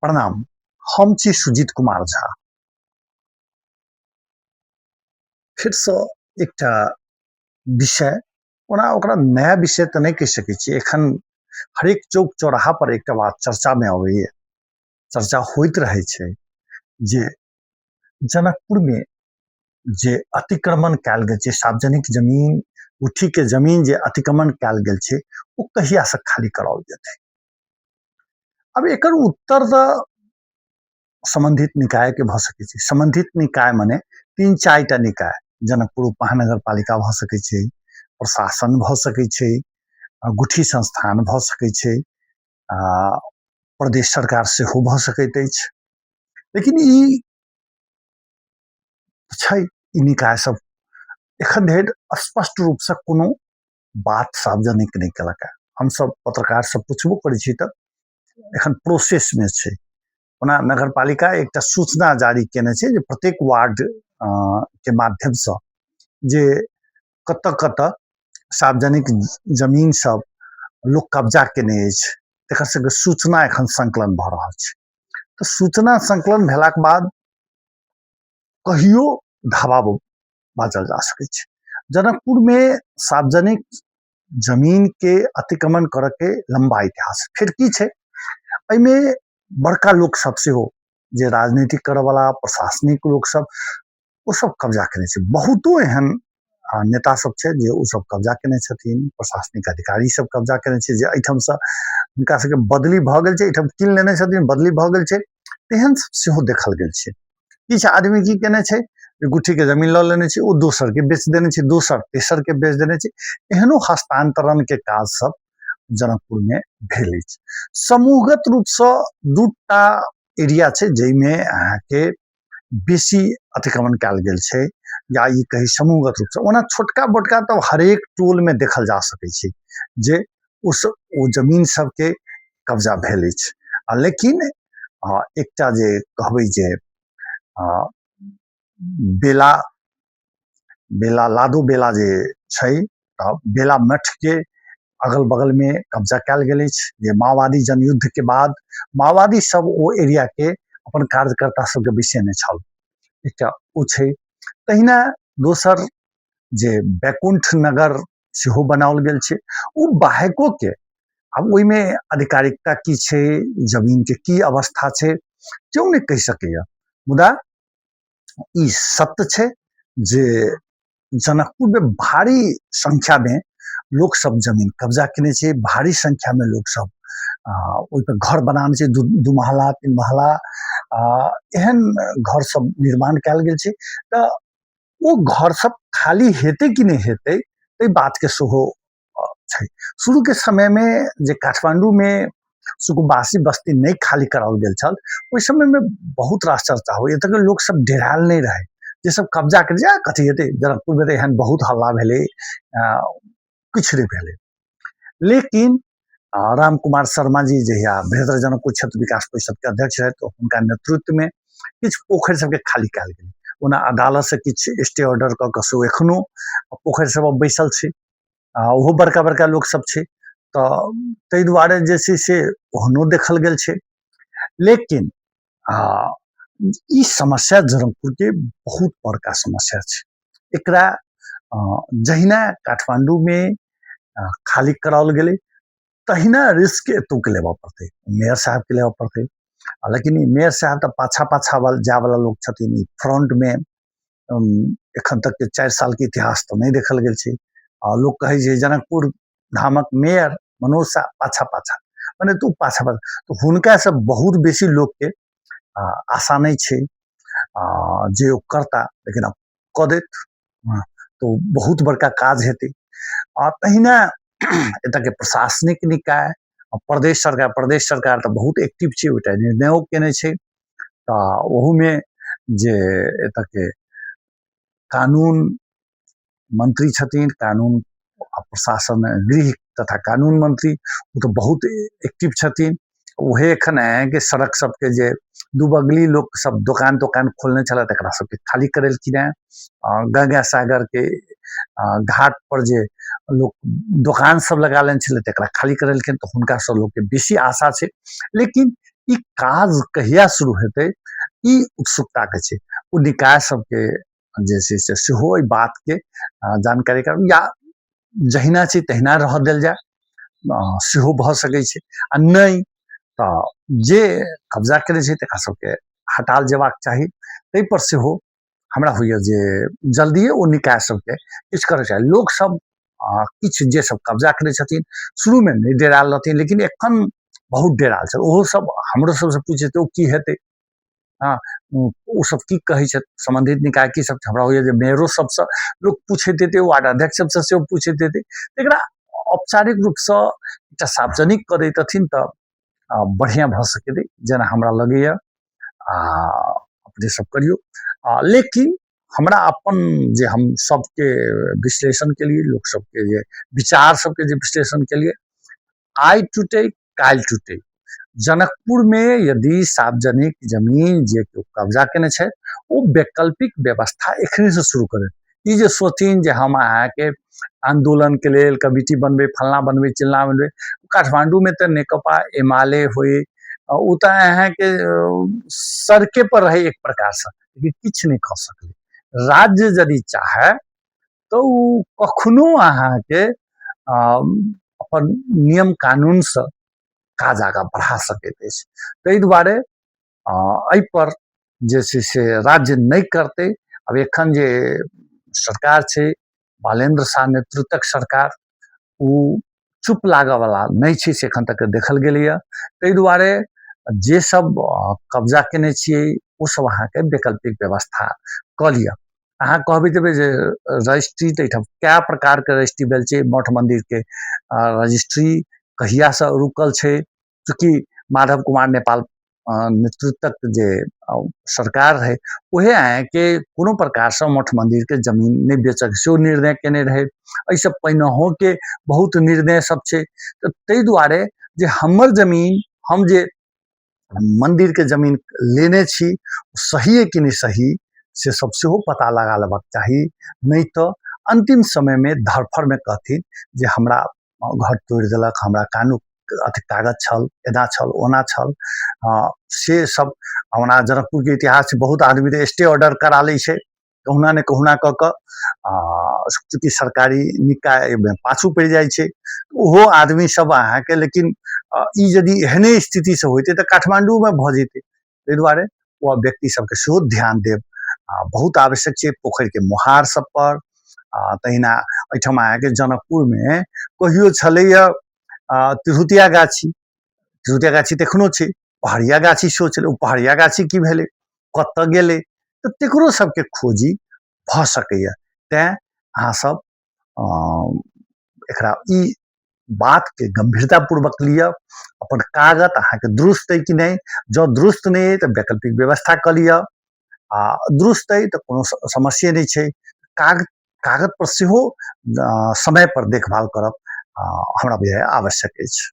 प्रणाम। हम छी सुजीत कुमार झा। फिरसँ एकटा विषय, ओना ओकरा नया विषय तऽ नहि कहि सकैत छी। एखन हरेक चौक चौराहा पर एकटा बात चर्चामे अबैए, चर्चा होइत रहै छै जे जनकपुरमे जे अतिक्रमण कयल गेल छै, सार्वजनिक जमीन उठीके जमीन जे अतिक्रमण कयल गेल छै, ओ कहियासँ खाली कराओल जेतै। अब एकर उत्तर तऽ संबंधित निकाय के भऽ सकै छै। संबंधित निकाय मने 3-4 टा निकाय, जनकपुर महानगर पालिका भऽ सकै छै, प्रशासन भऽ सकै छै, गुठी संस्थान भऽ सकै छै, प्रदेश सरकार सेहो भऽ सकैत अछि। लेकिन ई छै, ई निकाय सब एखन धरि स्पष्ट रूपसँ कोनो बात सार्वजनिक नहि केलक है। हमसब पत्रकार सब पुछबो करै छी तऽ एखन प्रोसेसमे छै। ओना नगर पालिका एकटा सूचना जारी केने छै जे प्रत्येक वार्ड के माध्यमसँ जे कतऽ कतऽ सार्वजनिक जमीन सब लोक कब्जा केने अछि, तकर सबके सूचना एखन संकलन भऽ रहल छै। तऽ सूचना संकलन भेलाक बाद कहियो धावा बाजल जा सकै छै। जनकपुर में सार्वजनिक जमीन के अतिक्रमण करऽ के लंबा इतिहास। फिर की छै, एहिमे बड़का लोक सब सेहो, जे राजनीतिक करऽवाला प्रशासनिक लोक सब, ओ सब कब्जा केने छै। बहुतो एहन नेता सब छै जे ओ सब कब्जा केने छथिन, प्रशासनिक अधिकारी सब कब्जा केने छै, जे एहिठामसँ हुनका सबके बदली भऽ गेल छै, एहिठाम कीन लेने छथिन, बदली भऽ गेल छै, एहन सब सेहो देखल गेल छै। किछु आदमी की केने छै, गुठी के जमीन लऽ लेने छै, ओ दोसर के बेच देने छै, दोसर तेसर के बेच देने छै। एहनो हस्तांतरण के काज सब जनकपुर में भेल अछि। समूहगत रूपसँ 2टा एरिया छै जाहिमे अहाँके बेसी अतिक्रमण कयल गेल छै, या ई कही समूहगत रूपसँ। ओना छोटका बोटका तऽ हरेक टोल में देखल जा सकै छै जे ओ जमीन सबके कब्जा भेल अछि। लेकिन एकटा जे कहबै जे बेला लादो बेला जे छै, तऽ बेला मठ के अगल बगल में कब्जा कयल गेल अछि, जे माओवादी जनयुद्ध के बाद माओवादी सब ओ एरिया के अपन कार्यकर्ता सबके बैसेने छल, एकटा ओ छै। तहिना दोसर जे बैकुंठ नगर सेहो बनाओल गेल छै, ओ बाहेको के आब ओहिमे आधिकारिकता की छै, जमीन के की अवस्था छै, क्यों नहीं कहि सकैया। मुदा ई सत्य छै जे जनकपुर में भारी संख्या में लोक सब जमीन कब्जा केने छै, भारी संख्या में लोक सब ओहि पर घर बनाने छै, 2 महला 3 महला एहन घर सब निर्माण कयल गेल छै। तऽ ओ घर सब खाली हेतै कि नहीं हेतै, एहि बात के सेहो छै। शुरू के समय में जे काठमांडू में सुकुम्बासी बस्ती नहीं खाली कराओल गेल छल, ओहि समय में बहुत रास चर्चा हो, एतऽ के लोक सब डेरायल नहीं रहे, जे सब कब्जा कर जा कथी हेतै, जनकपुर में तऽ एहन बहुत हल्ला भेलै, किछु नहीं भेलै। लेकिन राम कुमार शर्मा जी जहिया बृहत्तर जनकपुर क्षेत्र विकास परिषद के अध्यक्ष रहे, तो हुनका नेतृत्व में किछु पोखरि सबके खाली कयल गेलै। ओना अदालत से किछु स्टे ऑर्डर कऽ कऽ सेहो एखनो पोखरि सब बैसल छै, ओहो बड़का बड़का लोक सब छै, तऽ ताहि दुआरे जे छै से ओहनो देखल गेल छै। लेकिन ई समस्या जनकपुर के बहुत बड़का समस्या छै। एकरा जहिना काठमांडू में खाली कराओल गेलै, तहिना रिस्क एतुक लेबऽ पड़तै, मेयर साहब के लेबऽ पड़तै। लेकिन ई मेयर साहब तऽ पाछा पाछा जाय वाला लोक छथिन, ई फ्रंट में एखन तक के 4 साल के इतिहास तो नहीं देखल गेल छै। लोक कहै छै जनकपुर धामक मेयर मनोज शाह पाछा पाछा, मने तू पाछा पाछा, तो हुनका से बहुत बेसी लोक के आशा नहीं छै जे ओ करता, लेकिन अब कऽ देत तो बहुत बड़का काज हेतै। तहिना एतऽ के प्रशासनिक निकाय, प्रदेश सरकार तऽ बहुत एक्टिव छै, ओइटा निर्णयो केने छै। तऽ ओहू में जे एतऽ के कानून मंत्री छथिन, कानून प्रशासन गृह तथा कानून मंत्री, वो तो बहुत एक्टिव छथिन। उहे एखन के सड़क सबके जे दुबगली लोक सब दुकान खोलने छला, तकरा सबके खाली करेलखिन हैं। गंगा सागर के घाट पर जे लोक दुकान सब लगा लेने छलै, तकरा खाली करेलखिन, तऽ हुनका सब लोक के बेसी आशा छै। लेकिन ई काज कहिया शुरू हेतै ई उत्सुकता के छै। ओ निकाय सबके जे छै से सेहो एहि बातके जानकारी करब, या जहिना छै तहिना रहऽ देल जाय, सेहो भऽ सकै छै। आ नहि तऽ जे कब्जा केने छै तकरा सबके हटाल जेबाक चाही। ताहिपर सेहो हमरा होइए जे जल्दिए ओ निकाय सबके किछु करय चाही। लोकसब किछु जे सब कब्जा केने छथिन शुरूमे नहि डेराल रहथिन, लेकिन एखन बहुत डेराल छै। ओहो सब हमरो सबसँ पूछे ओ की हेतै, हाँ ओ सब की कहै छथि, सम्बन्धित निकाय की सब, हमरा होइए जे मेयरो सबसँ लोक पूछैत हेतै, वार्ड अध्यक्ष सबसँ सेहो पूछैत हेतै। एकरा औपचारिक रूपसँ एकटा सार्वजनिक कऽ दैतथिन तऽ बढ़िआँ भऽ सकैत, जेना हमरा लगैए। अपने सब करियौ। लेकिन हमरा अपन जे हम सबके विश्लेषण के लिए, लोक सबके जे विचार सबके जे विश्लेषण के लिए, आइ टूटे काल्हि टूटे, जनकपुर में यदि सार्वजनिक जमीन जे कब्जा केने छै ओ वैकल्पिक व्यवस्था एखने से शुरू करें। ई जे सोचिन जे हम अहाँके आंदोलन के लेल कमिटी बनबे, फलना बनबे, चिल्ला बनबे, काठमांडू में तो नेकपा एमाले हुए, ओ तो अहाँके सड़के पर रहे एक प्रकार से, लेकिन किछु नहीं कह सकले। राज्य यदि चाहे तो कखनो अहाँके अपन नियम कानून से काज आगाँ बढ़ा सकैत अछि। ताहि दुआरे एहि पर जे छै से राज्य नहीं करते। अब एखन जे सरकार छै, बालेंद्र शाह नेतृत्वक सरकार, ओ चुप लागऽ वाला नहीं छै से एखन तक देखल गेलैए। ताहि दुआरे जे सब कब्जा केने छियै ओ सब अहाँके वैकल्पिक व्यवस्था कऽ लिअ। अहाँ कहबै देबै जे रजिस्ट्री तऽ एहिठाम कए प्रकारके रजिस्ट्री भेल छै, मठ मन्दिरके रजिस्ट्री कहियासँ रुकल छै, चूँकि माधव कुमार नेपाल नेतृत्वक जे सरकार रहे ओहे अहाँके कोनो प्रकारसँ मठ मन्दिरके जमीन नहि बेचक सेहो निर्णय केने रहे। एहिसँ पहिनहो के बहुत निर्णय सब छै। तऽ ताहि दुआरे जे हमर जमीन, हम जे मंदिर के जमीन लेने छी सही है कि नहीं सही, से सब सेहो पता लगा लेबाक चाही। नहीं तो अंतिम समय में धरफड़ में कहथिन जे हमरा घर तोड़ि देलक, हमरा कानून अथी कागज छल, एना छल ओना छल। से सब हमरा जनकपुर के इतिहास बहुत आदमी स्टे ऑर्डर करा लै छै कहुना ने कहुना कऽ कऽ, चूँकि सरकारी निकाय पाछू पड़ि जाइ छै ओहो आदमी सब अहाँके। लेकिन ई यदि एहने स्थिति से होइतै तऽ काठमांडू में भऽ जेतै। ताहि दुआरे ओ व्यक्ति सबके सेहो ध्यान देब बहुत आवश्यक छै। पोखरि के मोहार सब पर, तहिना एहिठाम अहाँके जनकपुर में कहियो छलैया तिरहुतिया गाछी, तिरहुतिया गाछी तऽ एखनो छै, पहाड़िया गाछी सेहो छलै, ओ पहाड़िया गाछी की भेलै, कतऽ गेलै, तऽ तकरो सबके खोजी भऽ सकैए। तेँ अहाँ सब एकरा ई बात के गंभीरतापूर्वक लिअ। अपन कागज अहाँके दुरुस्त अइ कि नहीं, जँ दुरुस्त नहीं अइ तऽ वैकल्पिक व्यवस्था कऽ लिअ, दुरुस्त अइ तऽ कोनो समस्या नहीं छै। कागज पर सेहो समय पर देखभाल करब हमरा बुझाइए आवश्यक अछि।